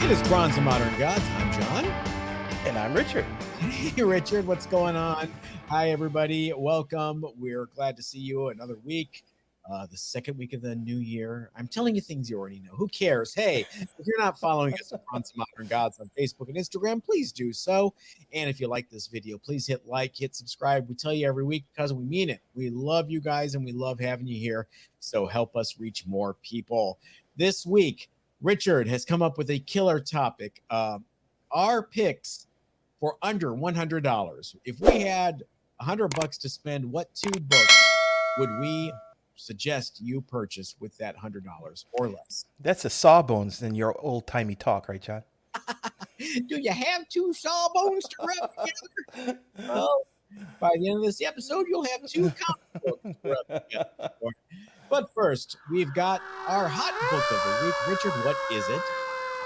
It is Bronze and Modern Gods. I'm John. And I'm Richard. Hey, Richard, what's going on? Hi, everybody. Welcome. We're glad to see you another week, the second week of the new year. I'm telling you things you already know. Who cares? Hey, if you're not following us at Bronze and Modern Gods on Facebook and Instagram, please do so. And if you like this video, please hit like, hit subscribe. We tell you every week because we mean it. We love you guys and we love having you here. So help us reach more people. This week, Richard has come up with a killer topic. Our picks for under $100. If we had $100 to spend, what two books would we suggest you purchase with that $100 or less? That's a sawbones in your old-timey talk, right, John? Do you have two sawbones to rub together? Well, by the end of this episode, you'll have two comic books to rub together. But first, we've got our hot book of the week. Richard, what is it?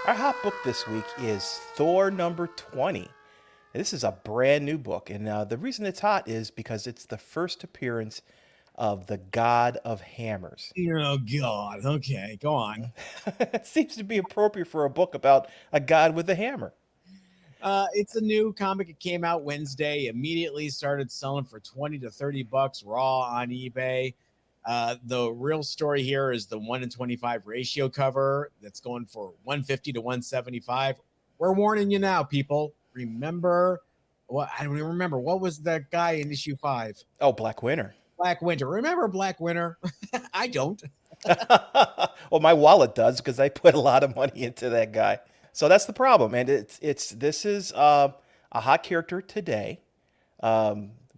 Our hot book this week is Thor number 20. This is a brand new book, and the reason it's hot is because it's the first appearance of the God of Hammers. Oh, God. Okay, go on. It seems to be appropriate for a book about a god with a hammer. It's a new comic. It came out Wednesday. Immediately started selling for $20 to $30 raw on eBay. The real story here is the 1-in-25 ratio cover that's going for $150 to $175. We're warning you now, people. Remember what? I don't even remember. What was the guy in issue 5? Oh, Black Winter. Black Winter. Remember Black Winter? I don't. Well, my wallet does because I put a lot of money into that guy. So that's the problem, and this is a hot character today.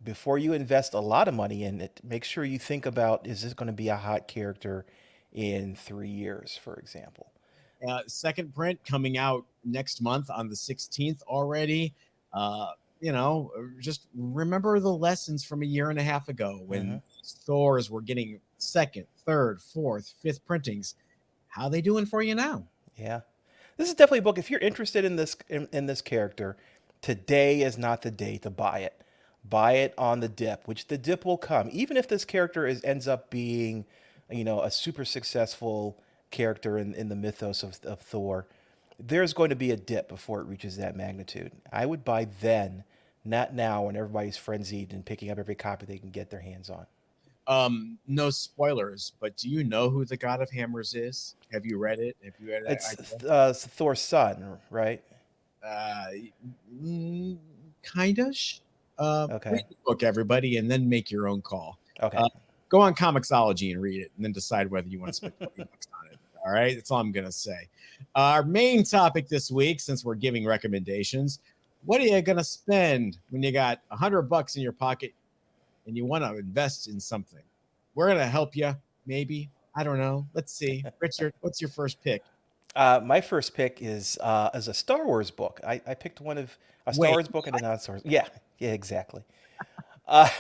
Before you invest a lot of money in it, make sure you think about, is this going to be a hot character in 3 years, for example? Second print coming out next month on the 16th already. Just remember the lessons from a year and a half ago when Thors were getting second, third, fourth, fifth printings. How are they doing for you now? Yeah. This is definitely a book. If you're interested in this character, today is not the day to buy it. Buy it on the dip, which the dip will come. Even if this character ends up being, a super successful character in the mythos of Thor, there's going to be a dip before it reaches that magnitude. I would buy then, not now when everybody's frenzied and picking up every copy they can get their hands on. No spoilers, but do you know who the God of Hammers is? Have you read it? Have you read it? It's Thor's son, right? Kinda. Okay. Read the book, everybody, and then make your own call. Okay. Go on Comixology and read it, and then decide whether you want to spend $20 on it. All right, that's all I'm gonna say. Our main topic this week, since we're giving recommendations, what are you gonna spend when you got $100 in your pocket and you want to invest in something? We're gonna help you, maybe. I don't know. Let's see, Richard. What's your first pick? My first pick is a Star Wars book. I picked one of a Star Wars book and a non-Star Wars. Yeah, exactly. My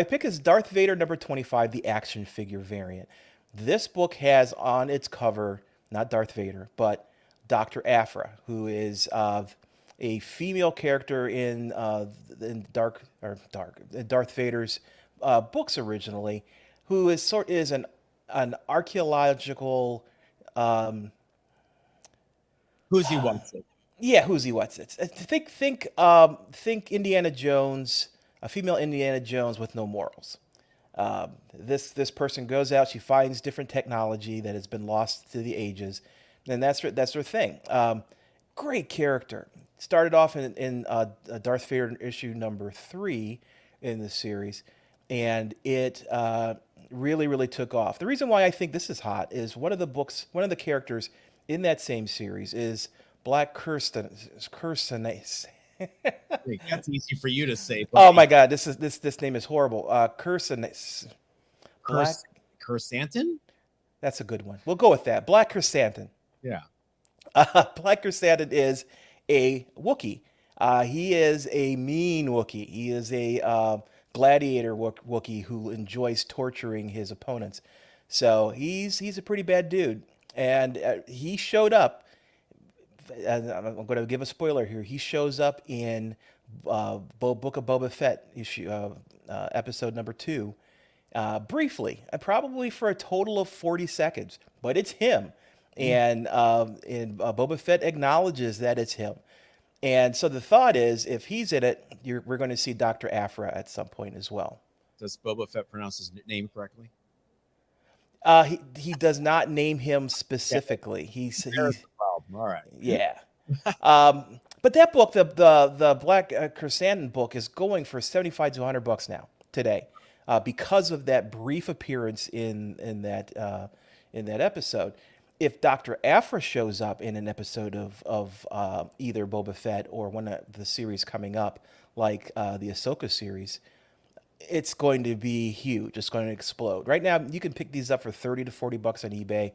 pick is Darth Vader number 25, the action figure variant. This book has on its cover, not Darth Vader, but Dr. Aphra, who is a female character in Darth Vader's books originally, who is an archaeological. Who's he wants it? Yeah, who's he wants it? Think Indiana Jones, a female Indiana Jones with no morals. This person goes out, she finds different technology that has been lost to the ages, and that's her thing. Great character. Started off in Darth Vader issue number 3 in the series, and it really, really took off. The reason why I think this is hot is one of the characters in that same series is Black Kirsten. That's easy for you to say. Oh my God, this name is horrible. Chrysanthemum? That's a good one. We'll go with that. Black Chrysanthemum. Yeah. Black Chrysanthemum is a Wookiee. He is a mean Wookiee. He is a gladiator Wookiee who enjoys torturing his opponents. So he's a pretty bad dude. And he showed up. And I'm going to give a spoiler here. He shows up in Book of Boba Fett episode number 2, briefly, probably for a total of 40 seconds. But it's him. and Boba Fett acknowledges that it's him. And so the thought is, if he's in it, we're going to see Dr. Aphra at some point as well. Does Boba Fett pronounce his name correctly? He does not name him Yeah, specifically. there's the problem. All right. Yeah. But that book, the Black Chrysanthemum book, is going for $75 to $100 now today, because of that brief appearance in that episode. If Dr. Aphra shows up in an episode of either Boba Fett or one of the series coming up, like the Ahsoka series, it's going to be huge. It's going to explode. Right now, you can pick these up for $30 to $40 on eBay,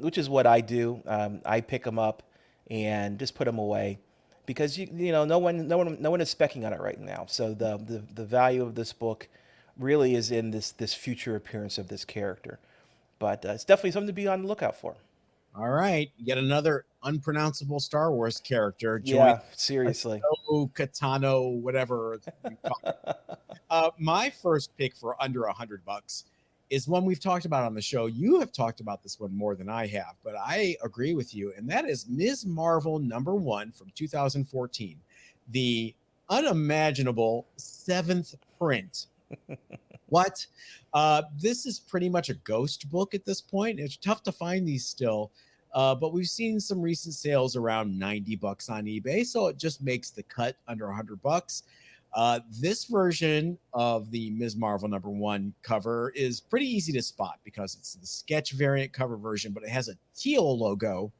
which is what I do. I pick them up and just put them away because you know no one is specking on it right now. So the value of this book really is in this future appearance of this character. But it's definitely something to be on the lookout for. All right. Yet another unpronounceable Star Wars character. Yeah, seriously. Katano, whatever. My first pick for under $100 is one we've talked about on the show. You have talked about this one more than I have, but I agree with you. And that is Ms. Marvel #1 from 2014, the unimaginable 7th print. What? This is pretty much a ghost book at this point. It's tough to find these still, but we've seen some recent sales around $90 on eBay, so it just makes the cut under $100. This version of the Ms. Marvel #1 cover is pretty easy to spot because it's the sketch variant cover version, but it has a teal logo,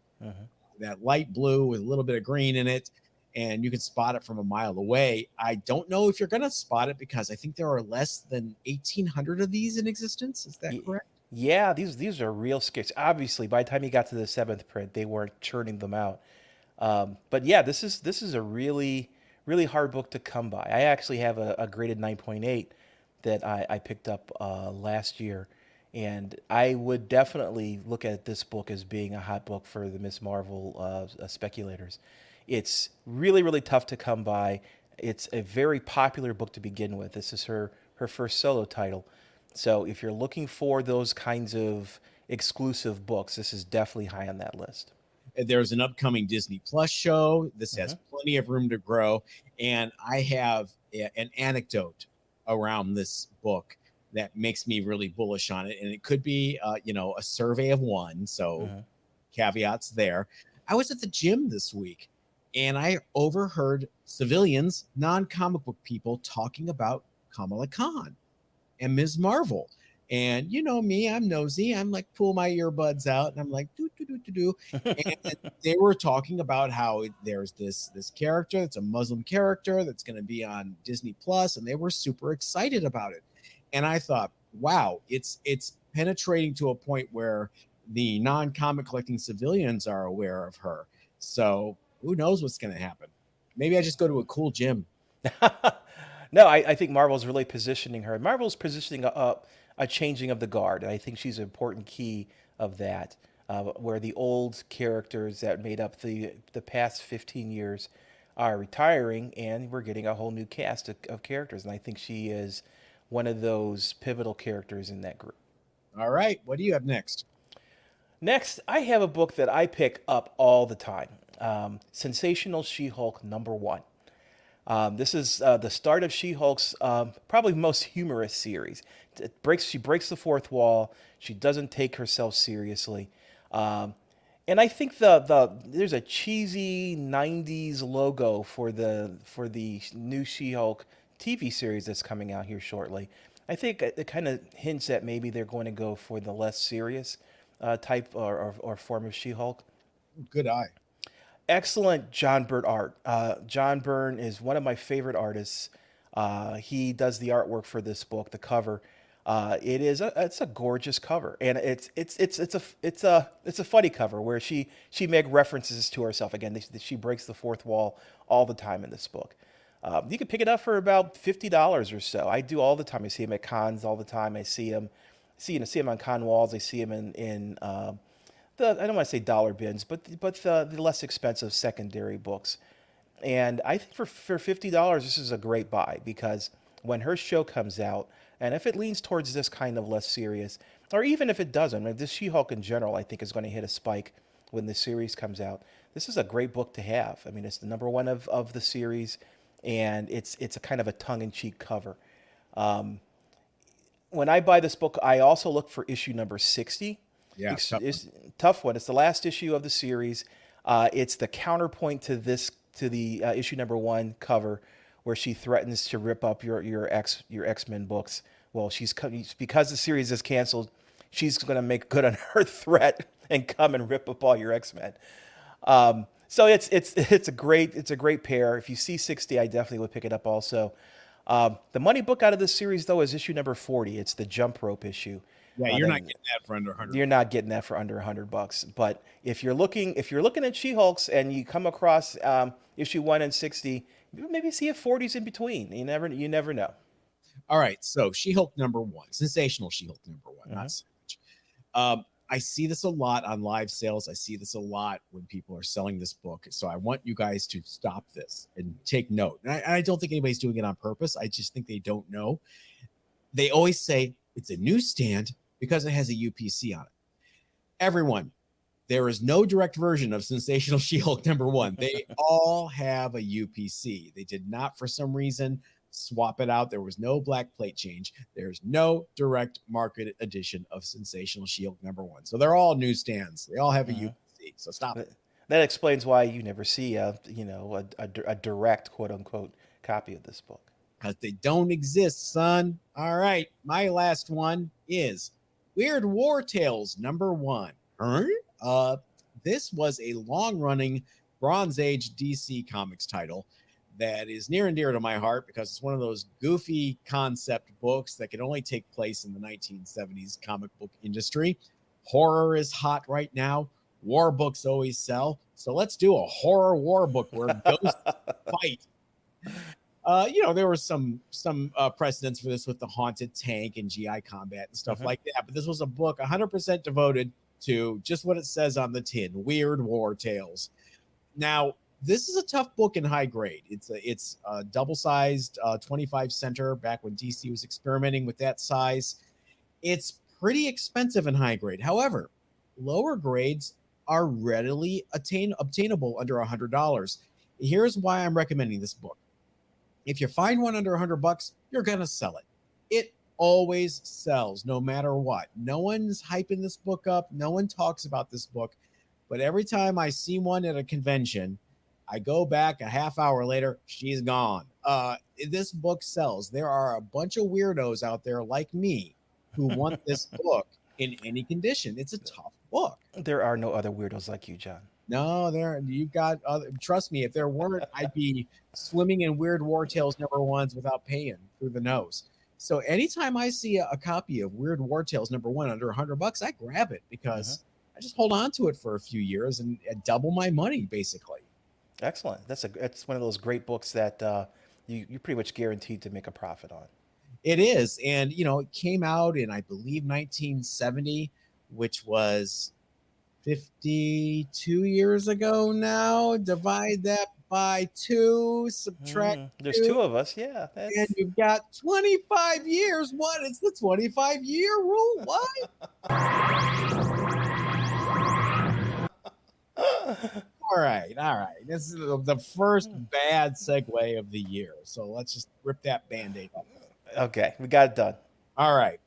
that light blue with a little bit of green in it, and you can spot it from a mile away. I don't know if you're going to spot it because I think there are less than 1,800 of these in existence. Is that correct? Yeah, these are real scarce. Obviously, by the time you got to the 7th print, they weren't churning them out. But yeah, this is a really hard book to come by. I actually have a graded 9.8 that I picked up last year, and I would definitely look at this book as being a hot book for the Ms. Marvel speculators. It's really tough to come by. It's a very popular book to begin with. This is her first solo title. So if you're looking for those kinds of exclusive books, this is definitely high on that list. There's an upcoming Disney Plus show. This has plenty of room to grow. And I have an anecdote around this book that makes me really bullish on it. And it could be, a survey of one. So caveats there. I was at the gym this week and I overheard civilians, non-comic book people, talking about Kamala Khan and Ms. Marvel. And you know me, I'm nosy. I'm like, pull my earbuds out and I'm like, do. And they were talking about how there's this character that's a Muslim character that's going to be on Disney Plus, and they were super excited about it. And I thought, wow, it's penetrating to a point where the non-comic collecting civilians are aware of her. So who knows what's going to happen? Maybe I just go to a cool gym. No, I think Marvel's really positioning her. Marvel's positioning a changing of the guard, and I think she's an important key of that, where the old characters that made up the past 15 years are retiring, and we're getting a whole new cast of characters, and I think she is one of those pivotal characters in that group. All right, what do you have next? Next, I have a book that I pick up all the time, Sensational She-Hulk #1. This is the start of She-Hulk's probably most humorous series. She breaks the fourth wall. She doesn't take herself seriously, and I think there's a cheesy '90s logo for the new She-Hulk TV series that's coming out here shortly. I think it kind of hints at maybe they're going to go for the less serious type or form of She-Hulk. Good eye. Excellent John Byrne art. John Byrne is one of my favorite artists. He does the artwork for this book, the cover. It's a gorgeous cover, and it's a funny cover where she makes references to herself. Again, she breaks the fourth wall all the time in this book. You can pick it up for about $50 or so. I do all the time. I see him at cons all the time. I see him on con walls. I see him in I don't want to say dollar bins, but the less expensive secondary books. And I think for $50, this is a great buy because when her show comes out, and if it leans towards this kind of less serious, or even if it doesn't, I mean, this She-Hulk in general, I think, is going to hit a spike when the series comes out. This is a great book to have. I mean, it's the number one of the series, and it's a kind of a tongue-in-cheek cover. Um, when I buy this book, I also look for issue number 60. Yeah, tough one. It's a tough one. It's the last issue of the series. It's the counterpoint to the issue number one cover, where she threatens to rip up your X-Men books. Well, because the series is canceled, she's going to make good on her threat and come and rip up all your X-Men. So it's a great pair. If you see 60, I definitely would pick it up also. The money book out of this series, though, is issue number 40. It's the jump rope issue. Yeah, you're not getting that for under 100. You're not getting that for under $100. But if you're looking at She-Hulks and you come across issue 1 and 60, maybe see if 40's in between. You never know. All right, so She-Hulk number 1, sensational She-Hulk number 1, not Savage. I see this a lot on live sales. I see this a lot when people are selling this book. So I want you guys to stop this and take note. And I don't think anybody's doing it on purpose. I just think they don't know. They always say it's a newsstand because it has a UPC on it. Everyone, there is no direct version of Sensational She-Hulk number 1. They all have a UPC. They did not, for some reason, swap it out. There was no black plate change. There's no direct market edition of Sensational She-Hulk number 1. So they're all newsstands. They all have a UPC. So stop it. That explains why you never see a direct quote unquote copy of this book. Because they don't exist, son. All right. My last one is Weird War Tales number 1. This was a long-running Bronze Age DC Comics title that is near and dear to my heart because it's one of those goofy concept books that can only take place in the 1970s comic book industry. Horror is hot right now. War books always sell. So let's do a horror war book where ghosts fight. There were some precedents for this with the Haunted Tank and GI Combat and stuff like that. But this was a book 100% devoted to just what it says on the tin, Weird War Tales. Now, this is a tough book in high grade. It's a double-sized 25 center back when DC was experimenting with that size. It's pretty expensive in high grade. However, lower grades are readily obtainable under $100. Here's why I'm recommending this book. If you find one under $100, you're going to sell it. It always sells no matter what. No one's hyping this book up. No one talks about this book. But every time I see one at a convention, I go back a half hour later, she's gone. This book sells. There are a bunch of weirdos out there like me who want this book in any condition. It's a tough book. There are no other weirdos like you, John. No, you've got other. Trust me, if there weren't, I'd be swimming in Weird War Tales number 1s without paying through the nose. So anytime I see a copy of Weird War Tales number 1 under $100, I grab it because I just hold on to it for a few years and double my money basically. Excellent. That's one of those great books that you're pretty much guaranteed to make a profit on. It is, and it came out in I believe 1970, which was 52 years ago now. Divide that by 2, subtract there's 2, 2 of us, yeah. And you've got 25 years. What? It's the 25-year rule. What? All right. This is the first bad segue of the year. So let's just rip that Band-Aid off. Okay, we got it done. All right.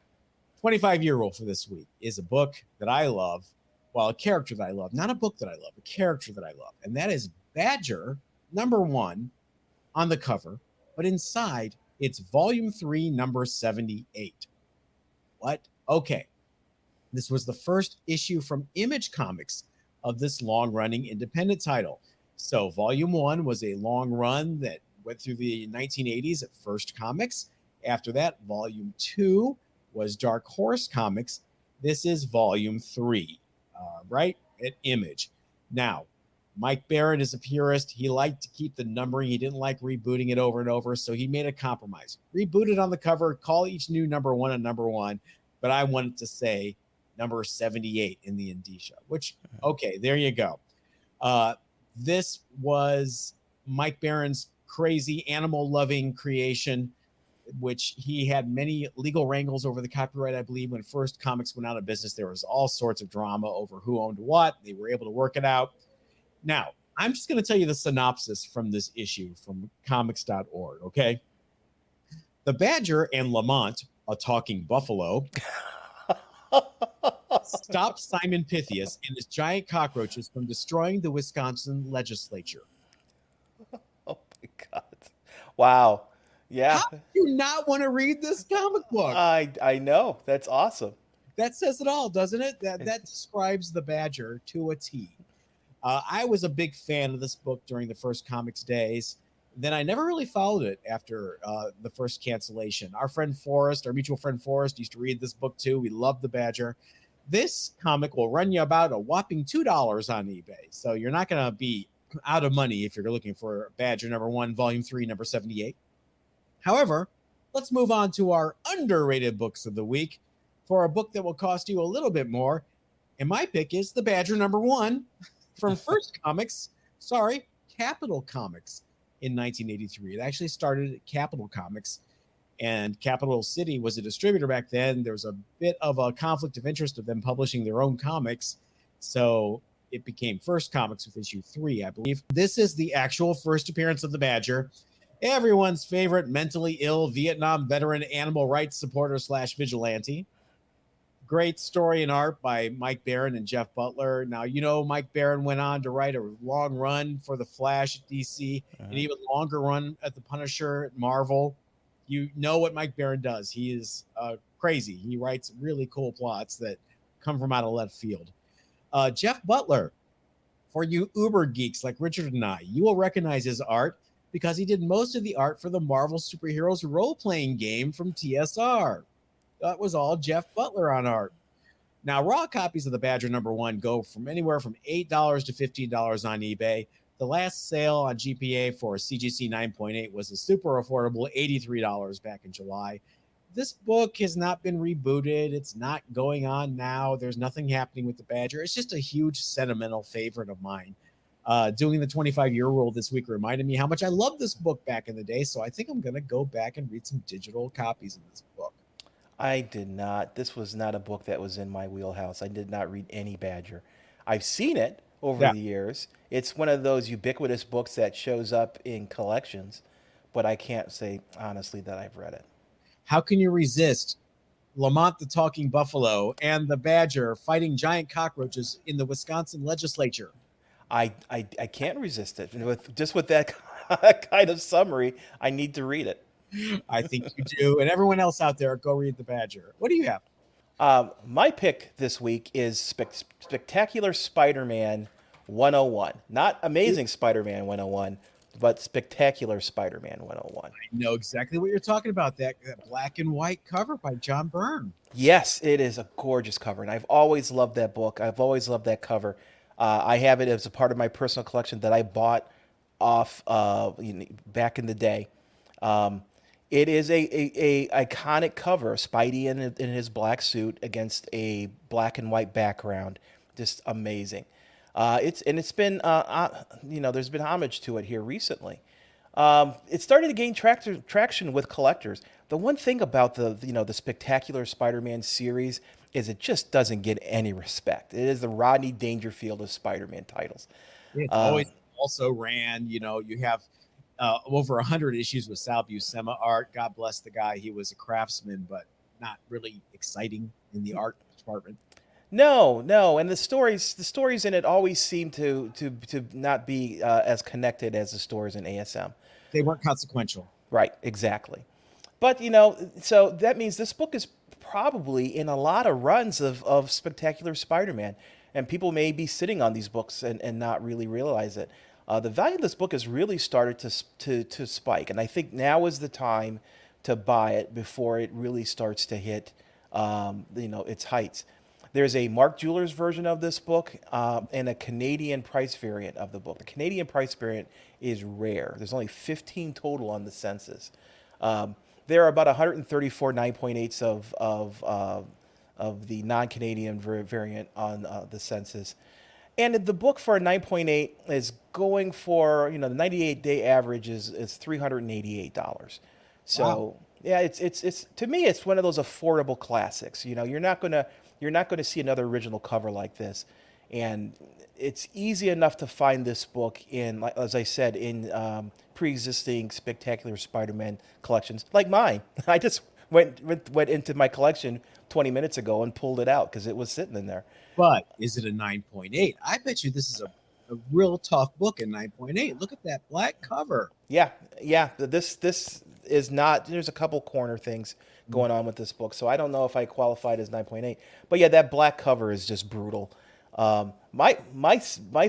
25-year rule for this week is a book that I love. Well, a character that I love. Not a book that I love, a character that I love. And that is Badger, number 1 on the cover. But inside, it's volume 3, number 78. What? Okay. This was the first issue from Image Comics of this long-running independent title. So volume 1 was a long run that went through the 1980s at First Comics. After that, volume 2 was Dark Horse Comics. This is volume 3, right, at Image. Now, Mike Barrett is a purist. He liked to keep the numbering. He didn't like rebooting it over and over, so he made a compromise. Reboot it on the cover, call each new number 1 a number 1, but I wanted to say number 78 in the indicia, which, okay, there you go. This was Mike Barron's crazy animal-loving creation. which he had many legal wrangles over the copyright. I believe when first comics went out of business, there was all sorts of drama over who owned what. They were able to work it out. Now, I'm just going to tell you the synopsis from this issue from comics.org, okay? The Badger and Lamont, a talking buffalo, stop Simon Pythias and his giant cockroaches from destroying the Wisconsin legislature. Oh my God. Wow. Yeah. How do you not want to read this comic book? I know. That's awesome. That says it all, doesn't it? That describes the Badger to a T. I was a big fan of this book during the first comics days. Then I never really followed it after the first cancellation. Our mutual friend Forrest, used to read this book too. We loved the Badger. This comic will run you about a whopping $2 on eBay. So you're not going to be out of money if you're looking for Badger #1, Volume 3, number 78. However, let's move on to our underrated books of the week for a book that will cost you a little bit more. And my pick is The Badger #1 from Capital Comics in 1983. It actually started at Capital Comics, and Capital City was a distributor back then. There was a bit of a conflict of interest of them publishing their own comics, so it became First Comics with issue 3, I believe. This is the actual first appearance of the Badger, everyone's favorite mentally ill Vietnam veteran animal rights supporter / vigilante. Great story and art by Mike Baron and Jeff Butler. Now, Mike Baron went on to write a long run for The Flash at DC, an even longer run at The Punisher at Marvel. You know what Mike Baron does. He is crazy. He writes really cool plots that come from out of left field. Jeff Butler, for you uber geeks like Richard and I, you will recognize his art because he did most of the art for the Marvel Superheroes role-playing game from TSR. That was all Jeff Butler on art. Now, raw copies of the Badger #1 go from anywhere from $8 to $15 on eBay. The last sale on GPA for CGC 9.8 was a super affordable $83 back in July. This book has not been rebooted. It's not going on now. There's nothing happening with the Badger. It's just a huge sentimental favorite of mine. Doing the 25-year rule this week reminded me how much I loved this book back in the day, so I think I'm going to go back and read some digital copies of this book. I did not. This was not a book that was in my wheelhouse. I did not read any Badger. I've seen it over the years. It's one of those ubiquitous books that shows up in collections, but I can't say honestly that I've read it. How can you resist Lamont the Talking Buffalo and the Badger fighting giant cockroaches in the Wisconsin legislature? I can't resist it. With that kind of summary, I need to read it. I think you do. And everyone else out there, go read The Badger. What do you have? My pick this week is Spectacular Spider-Man 101. Not Amazing Spider-Man 101, but Spectacular Spider-Man 101. I know exactly what you're talking about. That black and white cover by John Byrne. Yes, it is a gorgeous cover. And I've always loved that book. I've always loved that cover. I have it as a part of my personal collection that I bought off back in the day. It is a iconic cover. Spidey in his black suit against a black and white background, just amazing. It's been there's been homage to it here recently. It's starting to gain traction with collectors. The one thing about the Spectacular Spider-Man series is it just doesn't get any respect. It is the Rodney Dangerfield of Spider-Man titles. It's always also ran. You have over 100 issues with Sal Buscema art. God bless the guy. He was a craftsman, but not really exciting in the art department. No, and the stories in it always seem to not be as connected as the stories in ASM. They weren't consequential. Right, exactly. But so that means this book is probably in a lot of runs of Spectacular Spider-Man, and people may be sitting on these books and not really realize it. The value of this book has really started to spike, and I think now is the time to buy it before it really starts to hit its heights. There's a Mark Jewelers version of this book and a Canadian price variant of the book. The Canadian price variant is rare. There's only 15 total on the census. There are about 134 9.8s of the non-Canadian variant on the census. And the book for a 9.8 is going for, the 98-day average is $388. So, wow. Yeah, it's to me it's one of those affordable classics. You know, you're not gonna see another original cover like this, and it's easy enough to find this book in, like as I said, in pre-existing spectacular Spider-Man collections like mine. I just went into my collection 20 minutes ago and pulled it out because it was sitting in there. But is it a 9.8? I bet you this is a real tough book in 9.8. Look at that black cover. Yeah, yeah. This is not. There's a couple corner things going on with this book, so I don't know if I qualified as 9.8. But yeah, that black cover is just brutal. My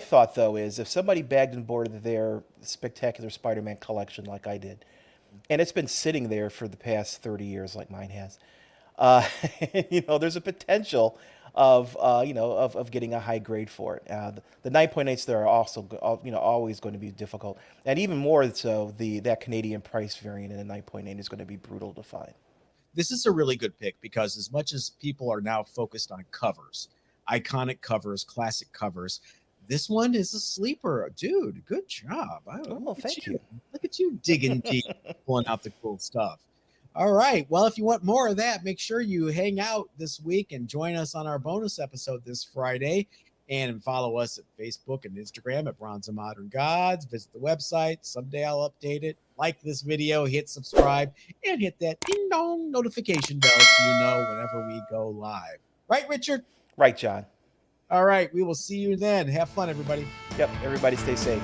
thought though is if somebody bagged and boarded their spectacular Spider-Man collection like I did, and it's been sitting there for the past 30 years like mine has, uh, there's a potential of of getting a high grade for it. The 9.8s there are also always going to be difficult, and even more so that Canadian price variant in the 9.8 is going to be brutal to find. This is a really good pick because as much as people are now focused on covers, iconic covers, classic covers, this one is a sleeper. Dude, good job. Oh, Look at thank you. you. Look at you digging deep, pulling out the cool stuff. All right. Well, if you want more of that, make sure you hang out this week and join us on our bonus episode this Friday. And follow us at Facebook and Instagram at Bronze and Modern Gods. Visit the website. Someday I'll update it. Like this video, hit subscribe, and hit that ding dong notification bell so you know whenever we go live. Right, Richard? Right, John. All right. We will see you then. Have fun, everybody. Yep. Everybody, stay safe.